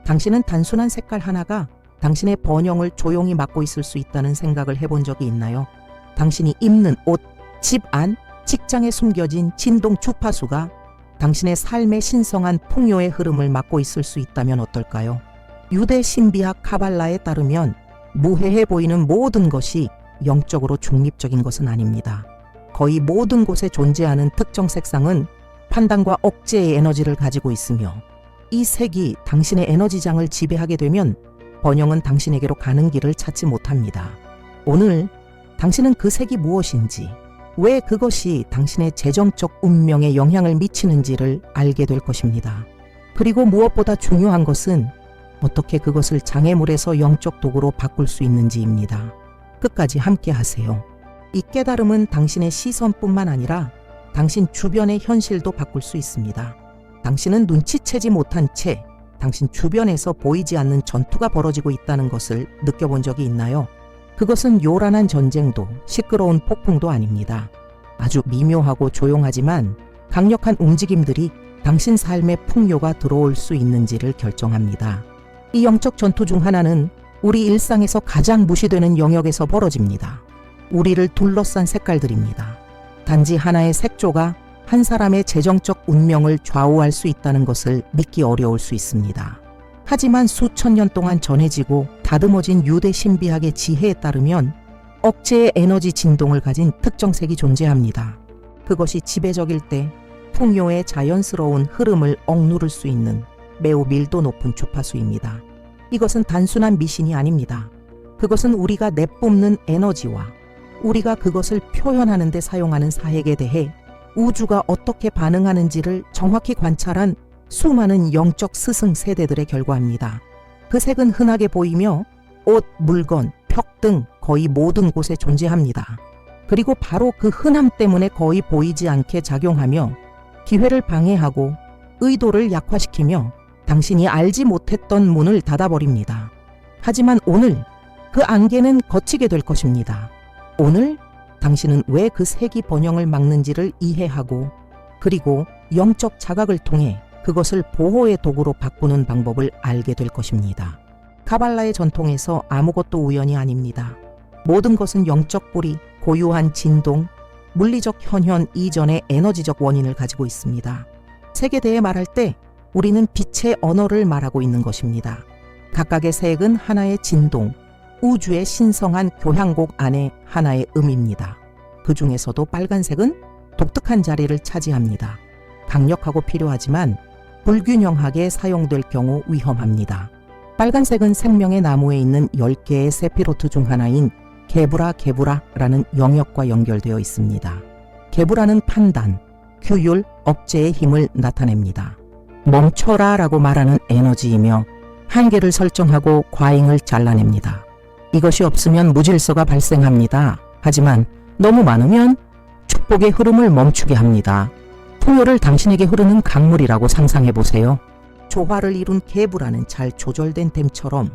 당신은 단순한 색깔 하나가 당신의 번영을 조용히 막고 있을 수 있다는 생각을 해본 적이 있나요? 당신이 입는 옷, 집 안, 직장에 숨겨진 진동 주파수가 당신의 삶의 신성한 풍요의 흐름을 막고 있을 수 있다면 어떨까요? 유대 신비학 카발라에 따르면 무해해 보이는 모든 것이 영적으로 중립적인 것은 아닙니다. 거의 모든 곳에 존재하는 특정 색상은 판단과 억제의 에너지를 가지고 있으며 이 색이 당신의 에너지장을 지배하게 되면 번영은 당신에게로 가는 길을 찾지 못합니다. 오늘 당신은 그 색이 무엇인지, 왜 그것이 당신의 재정적 운명에 영향을 미치는지를 알게 될 것입니다. 그리고 무엇보다 중요한 것은 어떻게 그것을 장애물에서 영적 도구로 바꿀 수 있는지입니다. 끝까지 함께 하세요. 이 깨달음은 당신의 시선뿐만 아니라 당신 주변의 현실도 바꿀 수 있습니다. 당신은 눈치채지 못한 채 당신 주변에서 보이지 않는 전투가 벌어지고 있다는 것을 느껴본 적이 있나요? 그것은 요란한 전쟁도 시끄러운 폭풍도 아닙니다. 아주 미묘하고 조용하지만 강력한 움직임들이 당신 삶의 풍요가 들어올 수 있는지를 결정합니다. 이 영적 전투 중 하나는 우리 일상에서 가장 무시되는 영역에서 벌어집니다. 우리를 둘러싼 색깔들입니다. 단지 하나의 색조가 한 사람의 재정적 운명을 좌우할 수 있다는 것을 믿기 어려울 수 있습니다. 하지만 수천 년 동안 전해지고 다듬어진 유대 신비학의 지혜에 따르면 억제의 에너지 진동을 가진 특정 색이 존재합니다. 그것이 지배적일 때 풍요의 자연스러운 흐름을 억누를 수 있는 매우 밀도 높은 주파수입니다. 이것은 단순한 미신이 아닙니다. 그것은 우리가 내뿜는 에너지와 우리가 그것을 표현하는 데 사용하는 사액에 대해 우주가 어떻게 반응하는지를 정확히 관찰한 수많은 영적 스승 세대들의 결과입니다. 그 색은 흔하게 보이며 옷, 물건, 벽 등 거의 모든 곳에 존재합니다. 그리고 바로 그 흔함 때문에 거의 보이지 않게 작용하며 기회를 방해하고 의도를 약화시키며 당신이 알지 못했던 문을 닫아버립니다. 하지만 오늘 그 안개는 걷히게 될 것입니다. 오늘 당신은 왜 그 색이 번영을 막는지를 이해하고 그리고 영적 자각을 통해 그것을 보호의 도구로 바꾸는 방법을 알게 될 것입니다. 카발라의 전통에서 아무것도 우연이 아닙니다. 모든 것은 영적 뿌리, 고유한 진동, 물리적 현현 이전의 에너지적 원인을 가지고 있습니다. 색에 대해 말할 때 우리는 빛의 언어를 말하고 있는 것입니다. 각각의 색은 하나의 진동, 우주의 신성한 교향곡 안에 하나의 음입니다. 그 중에서도 빨간색은 독특한 자리를 차지합니다. 강력하고 필요하지만 불균형하게 사용될 경우 위험합니다. 빨간색은 생명의 나무에 있는 10개의 세피로트 중 하나인 게브라라는 영역과 연결되어 있습니다. 게브라는 판단, 규율, 억제의 힘을 나타냅니다. 멈춰라 라고 말하는 에너지이며 한계를 설정하고 과잉을 잘라냅니다. 이것이 없으면 무질서가 발생합니다. 하지만 너무 많으면 축복의 흐름을 멈추게 합니다. 풍요를 당신에게 흐르는 강물이라고 상상해 보세요. 조화를 이룬 게브라는 잘 조절된 댐처럼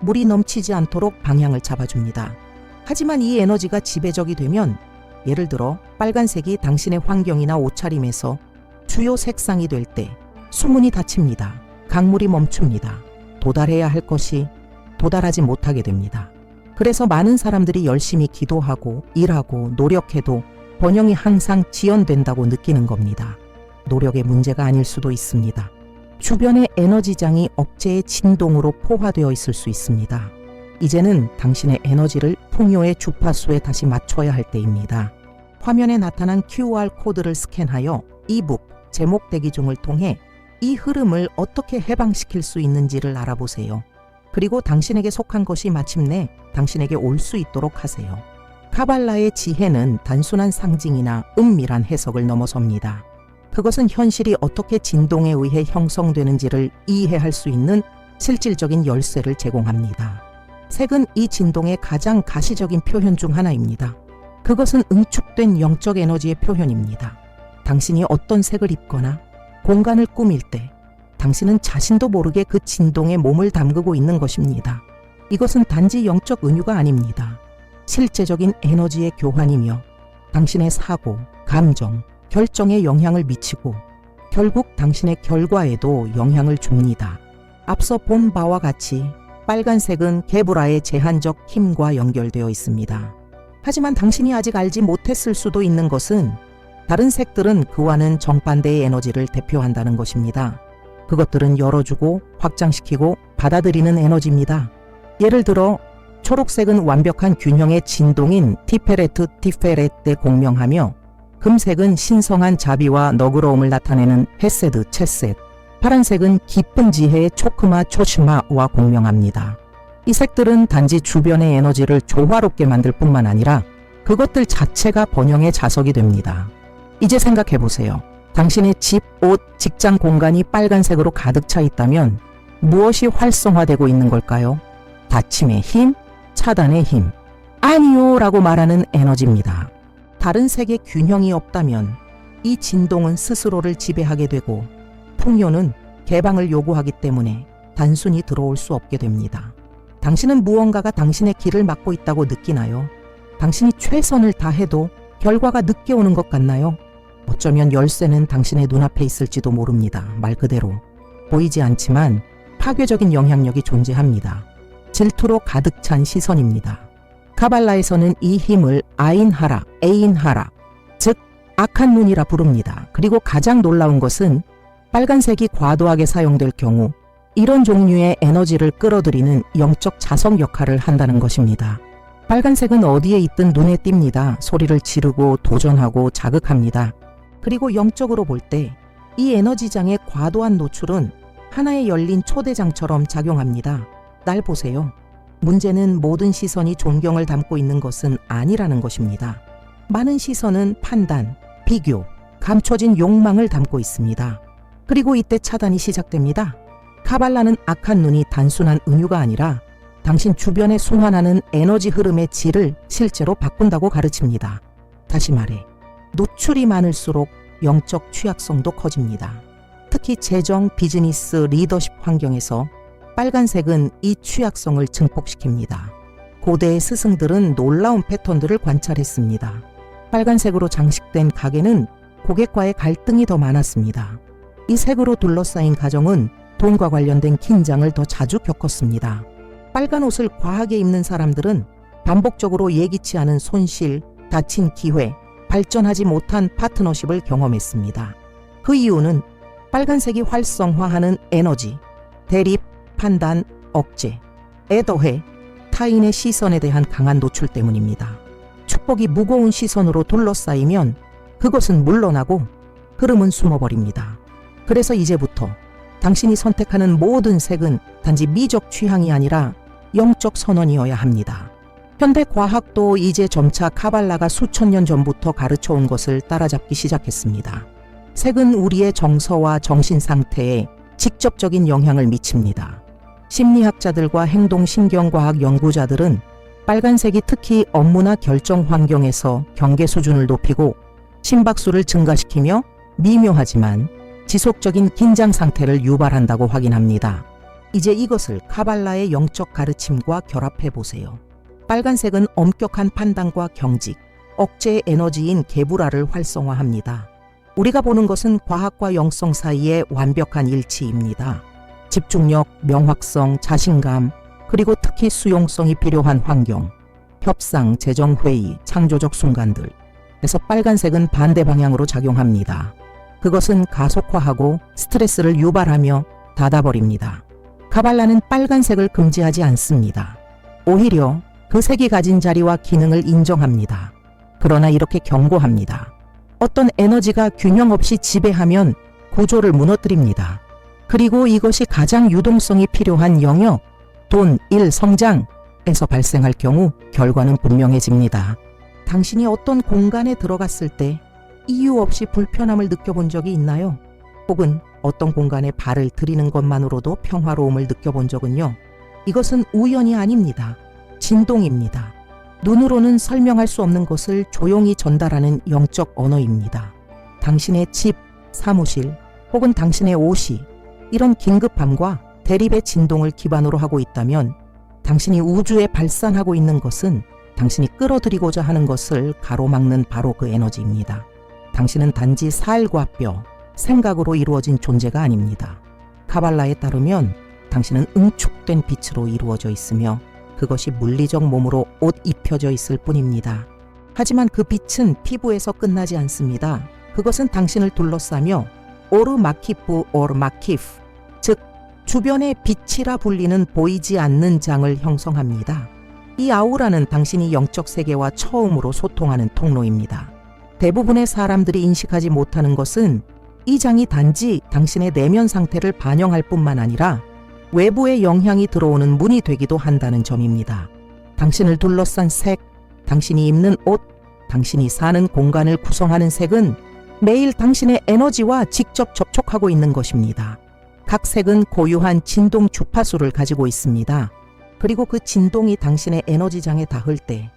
물이 넘치지 않도록 방향을 잡아줍니다. 하지만 이 에너지가 지배적이 되면, 예를 들어 빨간색이 당신의 환경이나 옷차림에서 주요 색상이 될 때 수문이 닫힙니다. 강물이 멈춥니다. 도달해야 할 것이 도달하지 못하게 됩니다. 그래서 많은 사람들이 열심히 기도하고 일하고 노력해도 번영이 항상 지연된다고 느끼는 겁니다. 노력의 문제가 아닐 수도 있습니다. 주변의 에너지장이 억제의 진동으로 포화되어 있을 수 있습니다. 이제는 당신의 에너지를 풍요의 주파수에 다시 맞춰야 할 때입니다. 화면에 나타난 QR 코드를 스캔하여 이북 제목 대기 중을 통해 이 흐름을 어떻게 해방시킬 수 있는지를 알아보세요. 그리고 당신에게 속한 것이 마침내 당신에게 올 수 있도록 하세요. 카발라의 지혜는 단순한 상징이나 은밀한 해석을 넘어섭니다. 그것은 현실이 어떻게 진동에 의해 형성되는지를 이해할 수 있는 실질적인 열쇠를 제공합니다. 색은 이 진동의 가장 가시적인 표현 중 하나입니다. 그것은 응축된 영적 에너지의 표현입니다. 당신이 어떤 색을 입거나 공간을 꾸밀 때 당신은 자신도 모르게 그 진동에 몸을 담그고 있는 것입니다. 이것은 단지 영적 은유가 아닙니다. 실제적인 에너지의 교환이며 당신의 사고, 감정, 결정에 영향을 미치고 결국 당신의 결과에도 영향을 줍니다. 앞서 본 바와 같이 빨간색은 게브라의 제한적 힘과 연결되어 있습니다. 하지만 당신이 아직 알지 못했을 수도 있는 것은 다른 색들은 그와는 정반대의 에너지를 대표한다는 것입니다. 그것들은 열어주고 확장시키고 받아들이는 에너지입니다. 예를 들어 초록색은 완벽한 균형의 진동인 티페레트 티페레트에 공명하며, 금색은 신성한 자비와 너그러움을 나타내는 헤세드 체셋, 파란색은 깊은 지혜의 초크마 초시마와 공명합니다. 이 색들은 단지 주변의 에너지를 조화롭게 만들 뿐만 아니라 그것들 자체가 번영의 자석이 됩니다. 이제 생각해 보세요. 당신의 집, 옷, 직장 공간이 빨간색으로 가득 차 있다면 무엇이 활성화되고 있는 걸까요? 닫힘의 힘? 차단의 힘? 아니요 라고 말하는 에너지입니다. 다른 색의 균형이 없다면 이 진동은 스스로를 지배하게 되고 풍요는 개방을 요구하기 때문에 단순히 들어올 수 없게 됩니다. 당신은 무언가가 당신의 길을 막고 있다고 느끼나요? 당신이 최선을 다해도 결과가 늦게 오는 것 같나요? 어쩌면 열쇠는 당신의 눈앞에 있을지도 모릅니다. 말 그대로 보이지 않지만 파괴적인 영향력이 존재합니다. 질투로 가득 찬 시선입니다. 카발라에서는 이 힘을 아인하라, 에인하라, 즉 악한 눈이라 부릅니다. 그리고 가장 놀라운 것은 빨간색이 과도하게 사용될 경우 이런 종류의 에너지를 끌어들이는 영적 자석 역할을 한다는 것입니다. 빨간색은 어디에 있든 눈에 띕니다. 소리를 지르고 도전하고 자극합니다. 그리고 영적으로 볼 때 이 에너지장의 과도한 노출은 하나의 열린 초대장처럼 작용합니다. 날 보세요. 문제는 모든 시선이 존경을 담고 있는 것은 아니라는 것입니다. 많은 시선은 판단, 비교, 감춰진 욕망을 담고 있습니다. 그리고 이때 차단이 시작됩니다. 카발라는 악한 눈이 단순한 은유가 아니라 당신 주변에 순환하는 에너지 흐름의 질을 실제로 바꾼다고 가르칩니다. 다시 말해, 노출이 많을수록 영적 취약성도 커집니다. 특히 재정, 비즈니스, 리더십 환경에서 빨간색은 이 취약성을 증폭시킵니다. 고대의 스승들은 놀라운 패턴들을 관찰했습니다. 빨간색으로 장식된 가게는 고객과의 갈등이 더 많았습니다. 이 색으로 둘러싸인 가정은 돈과 관련된 긴장을 더 자주 겪었습니다. 빨간 옷을 과하게 입는 사람들은 반복적으로 예기치 않은 손실, 다친 기회, 발전하지 못한 파트너십을 경험했습니다. 그 이유는 빨간색이 활성화하는 에너지, 대립, 판단, 억제에 더해 타인의 시선에 대한 강한 노출 때문입니다. 축복이 무거운 시선으로 둘러싸이면 그것은 물러나고 흐름은 숨어버립니다. 그래서 이제부터 당신이 선택하는 모든 색은 단지 미적 취향이 아니라 영적 선언이어야 합니다. 현대 과학도 이제 점차 카발라가 수천 년 전부터 가르쳐온 것을 따라잡기 시작했습니다. 색은 우리의 정서와 정신 상태에 직접적인 영향을 미칩니다. 심리학자들과 행동신경과학 연구자들은 빨간색이 특히 업무나 결정 환경에서 경계 수준을 높이고 심박수를 증가시키며 미묘하지만 지속적인 긴장 상태를 유발한다고 확인합니다. 이제 이것을 카발라의 영적 가르침과 결합해 보세요. 빨간색은 엄격한 판단과 경직, 억제의 에너지인 게브라를 활성화합니다. 우리가 보는 것은 과학과 영성 사이의 완벽한 일치입니다. 집중력, 명확성, 자신감, 그리고 특히 수용성이 필요한 환경, 협상, 재정회의, 창조적 순간들에서 빨간색은 반대 방향으로 작용합니다. 그것은 가속화하고 스트레스를 유발하며 닫아버립니다. 카발라는 빨간색을 금지하지 않습니다. 오히려 그 색이 가진 자리와 기능을 인정합니다. 그러나 이렇게 경고합니다. 어떤 에너지가 균형 없이 지배하면 구조를 무너뜨립니다. 그리고 이것이 가장 유동성이 필요한 영역, 돈, 일, 성장에서 발생할 경우 결과는 분명해집니다. 당신이 어떤 공간에 들어갔을 때 이유 없이 불편함을 느껴본 적이 있나요? 혹은 어떤 공간에 발을 들이는 것만으로도 평화로움을 느껴본 적은요? 이것은 우연이 아닙니다. 진동입니다. 눈으로는 설명할 수 없는 것을 조용히 전달하는 영적 언어입니다. 당신의 집, 사무실, 혹은 당신의 옷이 이런 긴급함과 대립의 진동을 기반으로 하고 있다면 당신이 우주에 발산하고 있는 것은 당신이 끌어들이고자 하는 것을 가로막는 바로 그 에너지입니다. 당신은 단지 살과 뼈, 생각으로 이루어진 존재가 아닙니다. 카발라에 따르면 당신은 응축된 빛으로 이루어져 있으며 그것이 물리적 몸으로 옷 입혀져 있을 뿐입니다. 하지만 그 빛은 피부에서 끝나지 않습니다. 그것은 당신을 둘러싸며 오르마키프 오르마키프, 즉 주변의 빛이라 불리는 보이지 않는 장을 형성합니다. 이 아우라는 당신이 영적 세계와 처음으로 소통하는 통로입니다. 대부분의 사람들이 인식하지 못하는 것은 이 장이 단지 당신의 내면 상태를 반영할 뿐만 아니라 외부의 영향이 들어오는 문이 되기도 한다는 점입니다. 당신을 둘러싼 색, 당신이 입는 옷, 당신이 사는 공간을 구성하는 색은 매일 당신의 에너지와 직접 접촉하고 있는 것입니다. 각 색은 고유한 진동 주파수를 가지고 있습니다. 그리고 그 진동이 당신의 에너지장에 닿을 때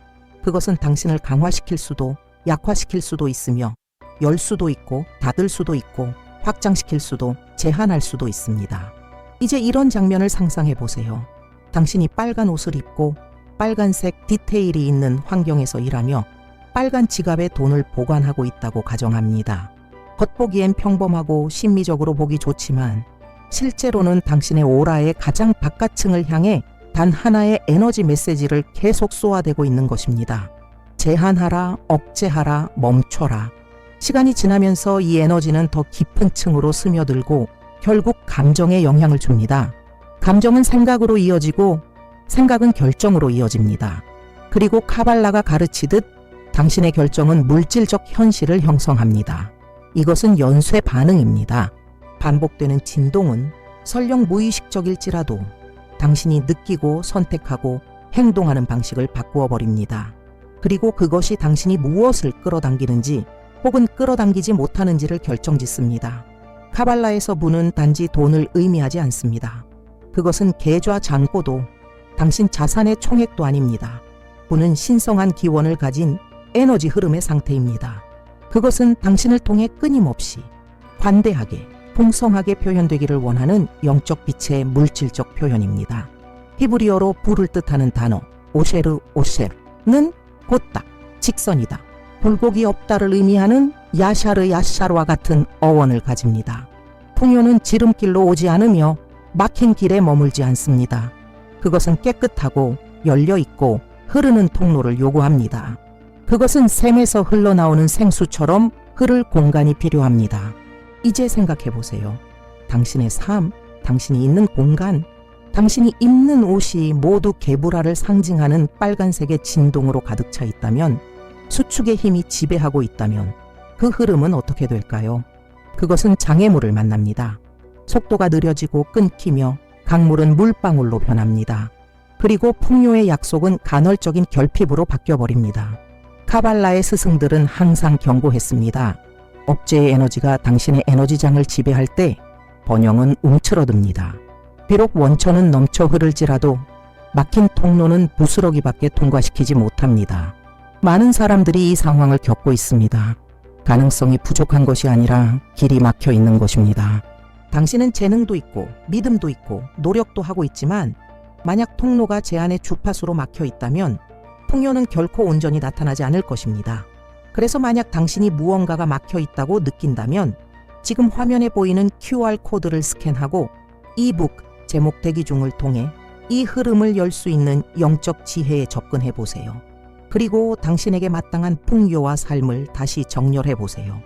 그것은 당신을 강화시킬 수도 약화시킬 수도 있으며 열 수도 있고 닫을 수도 있고 확장시킬 수도 제한할 수도 있습니다. 이제 이런 장면을 상상해 보세요. 당신이 빨간 옷을 입고 빨간색 디테일이 있는 환경에서 일하며 빨간 지갑에 돈을 보관하고 있다고 가정합니다. 겉보기엔 평범하고 심미적으로 보기 좋지만 실제로는 당신의 오라의 가장 바깥층을 향해 단 하나의 에너지 메시지를 계속 쏘아대고 있는 것입니다. 제한하라, 억제하라, 멈춰라. 시간이 지나면서 이 에너지는 더 깊은 층으로 스며들고 결국 감정에 영향을 줍니다. 감정은 생각으로 이어지고 생각은 결정으로 이어집니다. 그리고 카발라가 가르치듯 당신의 결정은 물질적 현실을 형성합니다. 이것은 연쇄 반응입니다. 반복되는 진동은 설령 무의식적일지라도 당신이 느끼고 선택하고 행동하는 방식을 바꾸어 버립니다. 그리고 그것이 당신이 무엇을 끌어당기는지 혹은 끌어당기지 못하는지를 결정짓습니다. 카발라에서 부는 단지 돈을 의미하지 않습니다. 그것은 계좌 잔고도 당신 자산의 총액도 아닙니다. 부는 신성한 기원을 가진 에너지 흐름의 상태입니다. 그것은 당신을 통해 끊임없이 관대하게 풍성하게 표현되기를 원하는 영적 빛의 물질적 표현입니다. 히브리어로 불을 뜻하는 단어 오쉐르 오쉐르는 곧다, 직선이다, 굴곡이 없다를 의미하는 야샤르 야샤르와 같은 어원을 가집니다. 풍요는 지름길로 오지 않으며 막힌 길에 머물지 않습니다. 그것은 깨끗하고 열려있고 흐르는 통로를 요구합니다. 그것은 샘에서 흘러나오는 생수처럼 흐를 공간이 필요합니다. 이제 생각해 보세요. 당신의 삶, 당신이 있는 공간, 당신이 입는 옷이 모두 개불화를 상징하는 빨간색의 진동으로 가득 차 있다면, 수축의 힘이 지배하고 있다면 그 흐름은 어떻게 될까요? 그것은 장애물을 만납니다. 속도가 느려지고 끊기며 강물은 물방울로 변합니다. 그리고 풍요의 약속은 간헐적인 결핍으로 바뀌어버립니다. 카발라의 스승들은 항상 경고했습니다. 억제의 에너지가 당신의 에너지장을 지배할 때 번영은 움츠러듭니다. 비록 원천은 넘쳐 흐를지라도 막힌 통로는 부스러기밖에 통과시키지 못합니다. 많은 사람들이 이 상황을 겪고 있습니다. 가능성이 부족한 것이 아니라 길이 막혀 있는 것입니다. 당신은 재능도 있고 믿음도 있고 노력도 하고 있지만 만약 통로가 제한의 주파수로 막혀 있다면 풍요는 결코 온전히 나타나지 않을 것입니다. 그래서 만약 당신이 무언가가 막혀 있다고 느낀다면 지금 화면에 보이는 QR코드를 스캔하고 이북 제목 대기 중을 통해 이 흐름을 열 수 있는 영적 지혜에 접근해 보세요. 그리고 당신에게 마땅한 풍요와 삶을 다시 정렬해 보세요.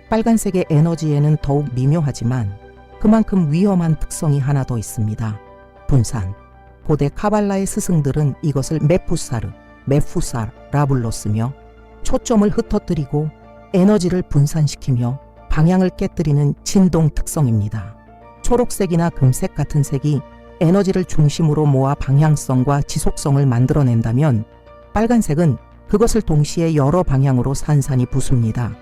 빨간색의 에너지에는 더욱 미묘하지만 그만큼 위험한 특성이 하나 더 있습니다. 분산. 고대 카발라의 스승들은 이것을 메푸사르라 불렀으며 초점을 흩어뜨리고 에너지를 분산시키며 방향을 깨뜨리는 진동 특성입니다. 초록색이나 금색 같은 색이 에너지를 중심으로 모아 방향성과 지속성을 만들어낸다면 빨간색은 그것을 동시에 여러 방향으로 산산이 부숩니다.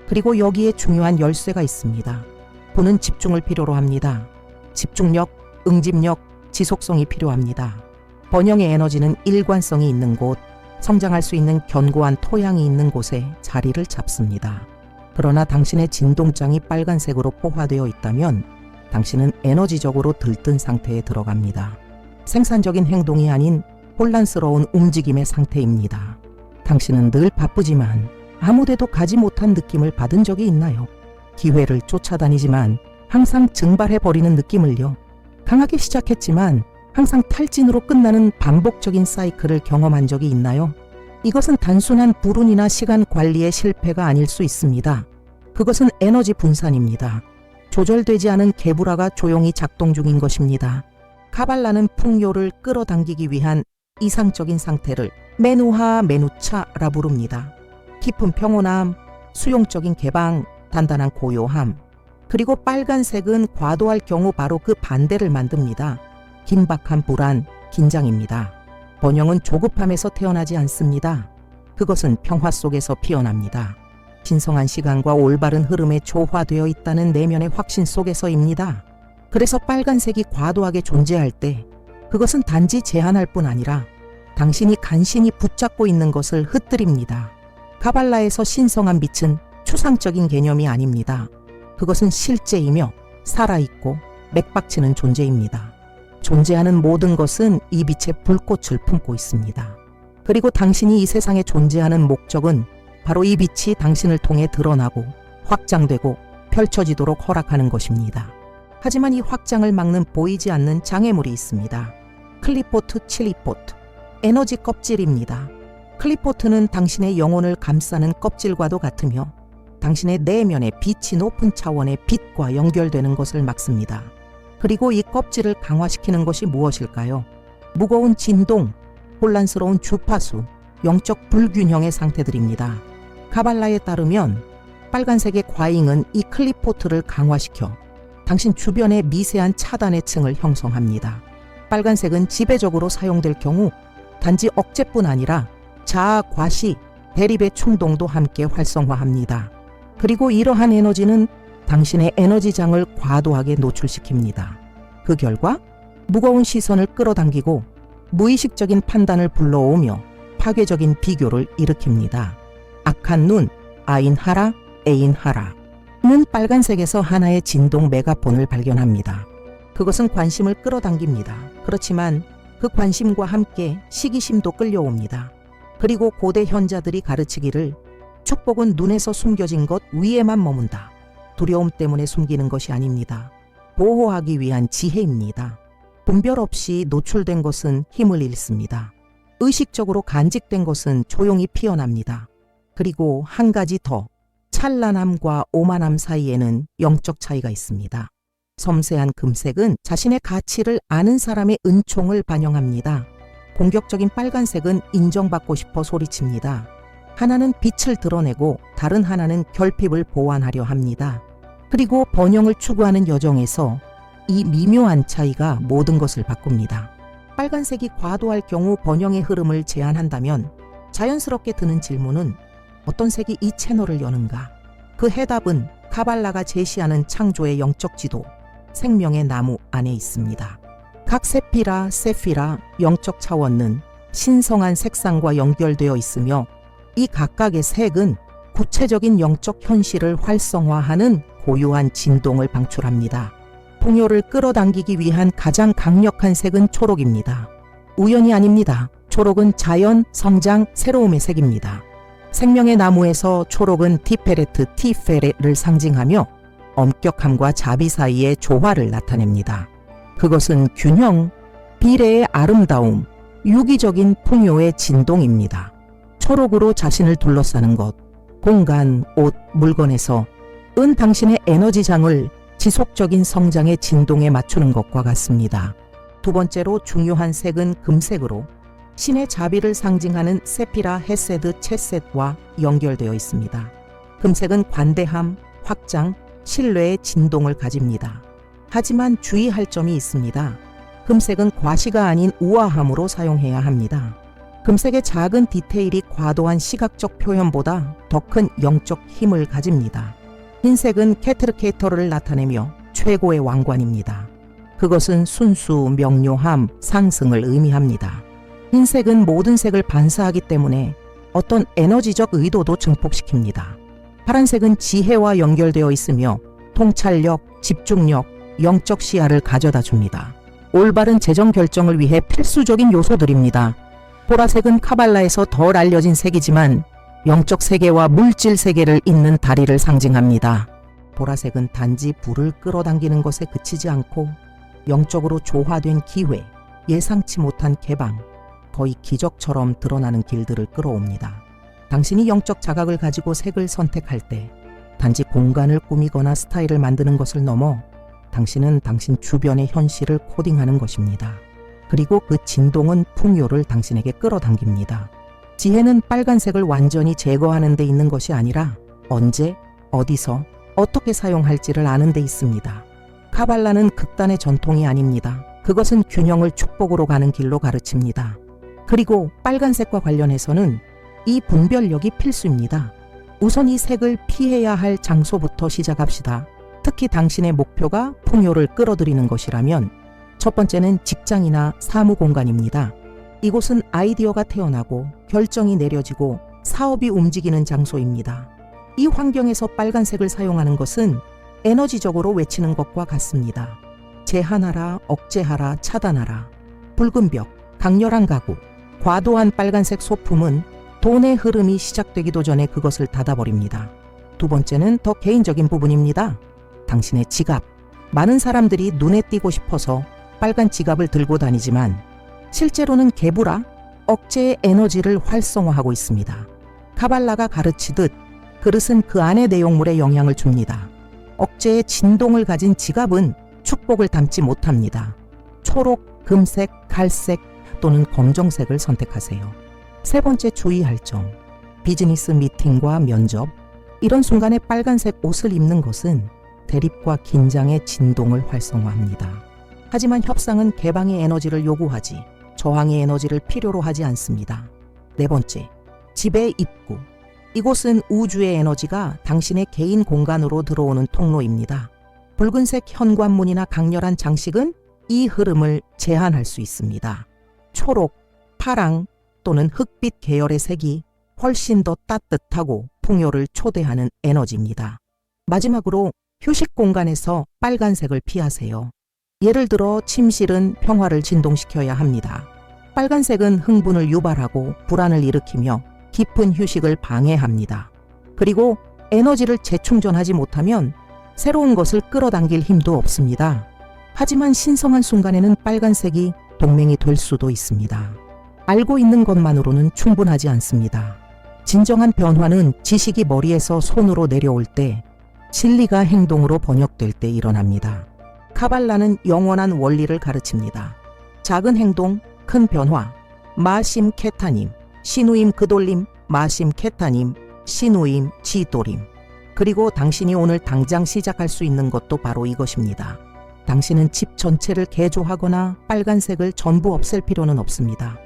그리고 여기에 중요한 열쇠가 있습니다. 부는 집중을 필요로 합니다. 집중력, 응집력, 지속성이 필요합니다. 번영의 에너지는 일관성이 있는 곳, 성장할 수 있는 견고한 토양이 있는 곳에 자리를 잡습니다. 그러나 당신의 진동장이 빨간색으로 포화되어 있다면 당신은 에너지적으로 들뜬 상태에 들어갑니다. 생산적인 행동이 아닌 혼란스러운 움직임의 상태입니다. 당신은 늘 바쁘지만 아무데도 가지 못한 느낌을 받은 적이 있나요? 기회를 쫓아다니지만 항상 증발해버리는 느낌을요. 강하게 시작했지만 항상 탈진으로 끝나는 반복적인 사이클을 경험한 적이 있나요? 이것은 단순한 불운이나 시간 관리의 실패가 아닐 수 있습니다. 그것은 에너지 분산입니다. 조절되지 않은 개불화가 조용히 작동 중인 것입니다. 카발라는 풍요를 끌어당기기 위한 이상적인 상태를 메누하 메누차라 부릅니다. 깊은 평온함, 수용적인 개방, 단단한 고요함, 그리고 빨간색은 과도할 경우 바로 그 반대를 만듭니다. 긴박한 불안, 긴장입니다. 번영은 조급함에서 태어나지 않습니다. 그것은 평화 속에서 피어납니다. 신성한 시간과 올바른 흐름에 조화되어 있다는 내면의 확신 속에서입니다. 그래서 빨간색이 과도하게 존재할 때 그것은 단지 제한할 뿐 아니라 당신이 간신히 붙잡고 있는 것을 흩뜨립니다. 카발라에서 신성한 빛은 추상적인 개념이 아닙니다. 그것은 실제이며 살아있고 맥박치는 존재입니다. 존재하는 모든 것은 이 빛의 불꽃을 품고 있습니다. 그리고 당신이 이 세상에 존재하는 목적은 바로 이 빛이 당신을 통해 드러나고 확장되고 펼쳐지도록 허락하는 것입니다. 하지만 이 확장을 막는 보이지 않는 장애물이 있습니다. 클리포트 칠리포트, 에너지 껍질입니다. 클리포트는 당신의 영혼을 감싸는 껍질과도 같으며 당신의 내면의 빛이 높은 차원의 빛과 연결되는 것을 막습니다. 그리고 이 껍질을 강화시키는 것이 무엇일까요? 무거운 진동, 혼란스러운 주파수, 영적 불균형의 상태들입니다. 카발라에 따르면 빨간색의 과잉은 이 클리포트를 강화시켜 당신 주변의 미세한 차단의 층을 형성합니다. 빨간색은 지배적으로 사용될 경우 단지 억제뿐 아니라 자아, 과시, 대립의 충동도 함께 활성화합니다. 그리고 이러한 에너지는 당신의 에너지장을 과도하게 노출시킵니다. 그 결과 무거운 시선을 끌어당기고 무의식적인 판단을 불러오며 파괴적인 비교를 일으킵니다. 악한 눈, 아인하라, 에인하라는 빨간색에서 하나의 진동 메가폰을 발견합니다. 그것은 관심을 끌어당깁니다. 그렇지만 그 관심과 함께 시기심도 끌려옵니다. 그리고 고대 현자들이 가르치기를 축복은 눈에서 숨겨진 것 위에만 머문다. 두려움 때문에 숨기는 것이 아닙니다. 보호하기 위한 지혜입니다. 분별 없이 노출된 것은 힘을 잃습니다. 의식적으로 간직된 것은 조용히 피어납니다. 그리고 한 가지 더, 찬란함과 오만함 사이에는 영적 차이가 있습니다. 섬세한 금색은 자신의 가치를 아는 사람의 은총을 반영합니다. 공격적인 빨간색은 인정받고 싶어 소리칩니다. 하나는 빛을 드러내고 다른 하나는 결핍을 보완하려 합니다. 그리고 번영을 추구하는 여정에서 이 미묘한 차이가 모든 것을 바꿉니다. 빨간색이 과도할 경우 번영의 흐름을 제한한다면 자연스럽게 드는 질문은 어떤 색이 이 채널을 여는가? 그 해답은 카발라가 제시하는 창조의 영적 지도, 생명의 나무 안에 있습니다. 각 세피라, 세피라, 영적 차원은 신성한 색상과 연결되어 있으며 이 각각의 색은 구체적인 영적 현실을 활성화하는 고유한 진동을 방출합니다. 풍요를 끌어당기기 위한 가장 강력한 색은 초록입니다. 우연이 아닙니다. 초록은 자연, 성장, 새로움의 색입니다. 생명의 나무에서 초록은 티페레트, 티페레를 상징하며 엄격함과 자비 사이의 조화를 나타냅니다. 그것은 균형, 비례의 아름다움, 유기적인 풍요의 진동입니다. 초록으로 자신을 둘러싸는 것, 공간, 옷, 물건에서 은 당신의 에너지장을 지속적인 성장의 진동에 맞추는 것과 같습니다. 두 번째로 중요한 색은 금색으로 신의 자비를 상징하는 세피라 헤세드 체셋과 연결되어 있습니다. 금색은 관대함, 확장, 신뢰의 진동을 가집니다. 하지만 주의할 점이 있습니다. 금색은 과시가 아닌 우아함으로 사용해야 합니다. 금색의 작은 디테일이 과도한 시각적 표현보다 더 큰 영적 힘을 가집니다. 흰색은 캐트르케이터를 나타내며 최고의 왕관입니다. 그것은 순수, 명료함, 상승을 의미합니다. 흰색은 모든 색을 반사하기 때문에 어떤 에너지적 의도도 증폭시킵니다. 파란색은 지혜와 연결되어 있으며 통찰력, 집중력, 영적 시야를 가져다 줍니다. 올바른 재정 결정을 위해 필수적인 요소들입니다. 보라색은 카발라에서 덜 알려진 색이지만 영적 세계와 물질 세계를 잇는 다리를 상징합니다. 보라색은 단지 불을 끌어당기는 것에 그치지 않고 영적으로 조화된 기회, 예상치 못한 개방, 거의 기적처럼 드러나는 길들을 끌어옵니다. 당신이 영적 자각을 가지고 색을 선택할 때 단지 공간을 꾸미거나 스타일을 만드는 것을 넘어 당신은 당신 주변의 현실을 코딩하는 것입니다. 그리고 그 진동은 풍요를 당신에게 끌어당깁니다. 지혜는 빨간색을 완전히 제거하는 데 있는 것이 아니라 언제, 어디서, 어떻게 사용할지를 아는 데 있습니다. 카발라는 극단의 전통이 아닙니다. 그것은 균형을 축복으로 가는 길로 가르칩니다. 그리고 빨간색과 관련해서는 이 분별력이 필수입니다. 우선 이 색을 피해야 할 장소부터 시작합시다. 특히 당신의 목표가 풍요를 끌어들이는 것이라면 첫 번째는 직장이나 사무 공간입니다. 이곳은 아이디어가 태어나고 결정이 내려지고 사업이 움직이는 장소입니다. 이 환경에서 빨간색을 사용하는 것은 에너지적으로 외치는 것과 같습니다. 제한하라, 억제하라, 차단하라. 붉은 벽, 강렬한 가구, 과도한 빨간색 소품은 돈의 흐름이 시작되기도 전에 그것을 닫아버립니다. 두 번째는 더 개인적인 부분입니다. 당신의 지갑. 많은 사람들이 눈에 띄고 싶어서 빨간 지갑을 들고 다니지만 실제로는 개부라, 억제의 에너지를 활성화하고 있습니다. 카발라가 가르치듯 그릇은 그 안의 내용물에 영향을 줍니다. 억제의 진동을 가진 지갑은 축복을 담지 못합니다. 초록, 금색, 갈색 또는 검정색을 선택하세요. 세 번째 주의할 점. 비즈니스 미팅과 면접. 이런 순간에 빨간색 옷을 입는 것은 대립과 긴장의 진동을 활성화합니다. 하지만 협상은 개방의 에너지를 요구하지 저항의 에너지를 필요로 하지 않습니다. 네 번째, 집의 입구. 이곳은 우주의 에너지가 당신의 개인 공간으로 들어오는 통로입니다. 붉은색 현관문이나 강렬한 장식은 이 흐름을 제한할 수 있습니다. 초록, 파랑 또는 흑빛 계열의 색이 훨씬 더 따뜻하고 풍요를 초대하는 에너지입니다. 마지막으로 휴식 공간에서 빨간색을 피하세요. 예를 들어 침실은 평화를 진동시켜야 합니다. 빨간색은 흥분을 유발하고 불안을 일으키며 깊은 휴식을 방해합니다. 그리고 에너지를 재충전하지 못하면 새로운 것을 끌어당길 힘도 없습니다. 하지만 신성한 순간에는 빨간색이 동맹이 될 수도 있습니다. 알고 있는 것만으로는 충분하지 않습니다. 진정한 변화는 지식이 머리에서 손으로 내려올 때, 진리가 행동으로 번역될 때 일어납니다. 카발라는 영원한 원리를 가르칩니다. 작은 행동, 큰 변화. 마심 케타님, 시누임 그돌림, 마심 케타님, 시누임 지도림. 그리고 당신이 오늘 당장 시작할 수 있는 것도 바로 이것입니다. 당신은 집 전체를 개조하거나 빨간색을 전부 없앨 필요는 없습니다.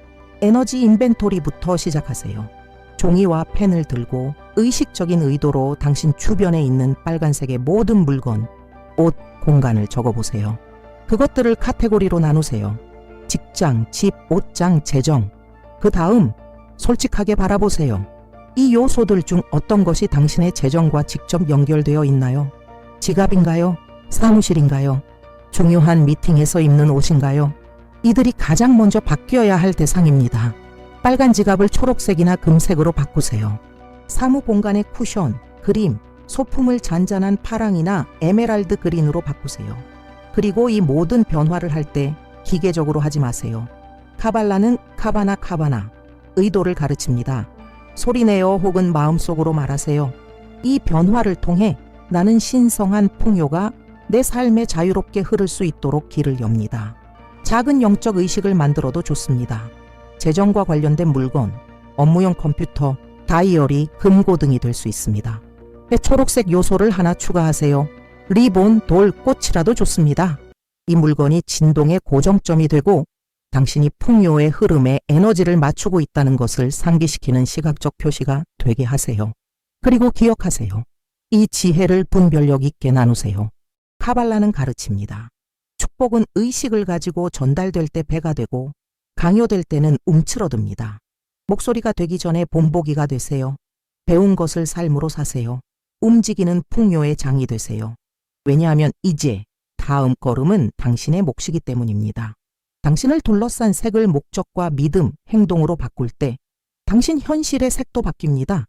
에너지 인벤토리부터 시작하세요. 종이와 펜을 들고 의식적인 의도로 당신 주변에 있는 빨간색의 모든 물건, 옷, 공간을 적어보세요. 그것들을 카테고리로 나누세요. 직장, 집, 옷장, 재정. 그 다음 솔직하게 바라보세요. 이 요소들 중 어떤 것이 당신의 재정과 직접 연결되어 있나요? 지갑인가요? 사무실인가요? 중요한 미팅에서 입는 옷인가요? 이들이 가장 먼저 바뀌어야 할 대상입니다. 빨간 지갑을 초록색이나 금색으로 바꾸세요. 사무 공간의 쿠션, 그림, 소품을 잔잔한 파랑이나 에메랄드 그린으로 바꾸세요. 그리고 이 모든 변화를 할 때 기계적으로 하지 마세요. 카발라는 카바나, 의도를 가르칩니다. 소리내어 혹은 마음속으로 말하세요. 이 변화를 통해 나는 신성한 풍요가 내 삶에 자유롭게 흐를 수 있도록 길을 엽니다. 작은 영적 의식을 만들어도 좋습니다. 재정과 관련된 물건, 업무용 컴퓨터, 다이어리, 금고 등이 될 수 있습니다. 초록색 요소를 하나 추가하세요. 리본, 돌, 꽃이라도 좋습니다. 이 물건이 진동의 고정점이 되고 당신이 풍요의 흐름에 에너지를 맞추고 있다는 것을 상기시키는 시각적 표시가 되게 하세요. 그리고 기억하세요. 이 지혜를 분별력 있게 나누세요. 카발라는 가르칩니다. 축복은 의식을 가지고 전달될 때 배가 되고 강요될 때는 움츠러듭니다. 목소리가 되기 전에 본보기가 되세요. 배운 것을 삶으로 사세요. 움직이는 풍요의 장이 되세요. 왜냐하면 이제 다음 걸음은 당신의 몫이기 때문입니다. 당신을 둘러싼 색을 목적과 믿음, 행동으로 바꿀 때 당신 현실의 색도 바뀝니다.